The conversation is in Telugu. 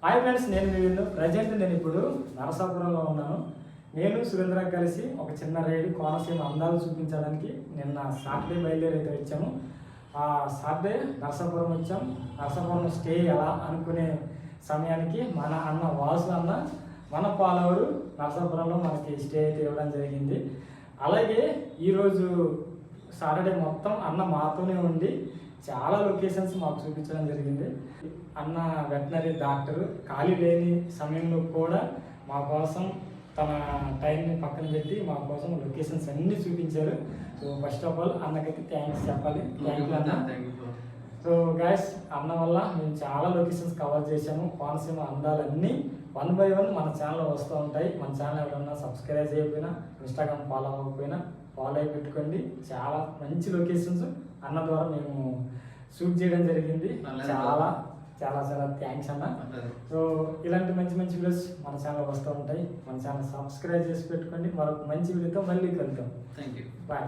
హాయ్ ఫ్రెండ్స్, నేను ప్రజెంట్ ఇప్పుడు నరసాపురంలో ఉన్నాను. నేను సురేంద్ర కలిసి ఒక చిన్న రైడ్ కోనసీమ అందాలు చూపించడానికి నిన్న సాటర్డే బయలుదేరి అయితే వచ్చాము. ఆ సాటర్డే నరసాపురం వచ్చాం. నరసాపురం స్టే ఎలా అనుకునే సమయానికి మన అన్న వాసు అన్న మన పాలవరు నరసాపురంలో మనకి స్టే అయితే ఇవ్వడం జరిగింది. అలాగే ఈరోజు సాటర్డే మొత్తం అన్న మాతోనే ఉండి చాలా లొకేషన్స్ మాకు చూపించడం జరిగింది. అన్న వెటనరీ డాక్టర్ ఖాళీ లేని సమయంలో కూడా మా కోసం తన టైంని పక్కన పెట్టి మా కోసం లొకేషన్స్ అన్నీ చూపించారు. సో ఫస్ట్ ఆఫ్ ఆల్ అన్నకైతే థ్యాంక్స్ చెప్పాలి. థ్యాంక్ యూ అన్న. సో గైస్, అన్న వల్ల మేము చాలా లొకేషన్స్ కవర్ చేసాము. కోనసీమ అందాలన్నీ 1 by 1 మన ఛానల్లో వస్తూ ఉంటాయి. మన ఛానల్ ఎవరన్నా సబ్స్క్రైబ్ చేయకపోయినా, ఇన్స్టాగ్రామ్ ఫాలో అవ్వకపోయినా ఫాలో అయి పెట్టుకోండి. చాలా మంచి లొకేషన్స్ అన్న ద్వారా మేము షూట్ చేయడం జరిగింది. చాలా చాలా చాలా థ్యాంక్స్ అన్న. సో ఇలాంటి మంచి మంచి వీడియోస్ మన ఛానల్ వస్తూ ఉంటాయి. మన ఛానల్ సబ్స్క్రైబ్ చేసి పెట్టుకోండి. మరొక మంచి వీడియోతో మళ్ళీ కలుద్దాం. Thank you. బాయ్.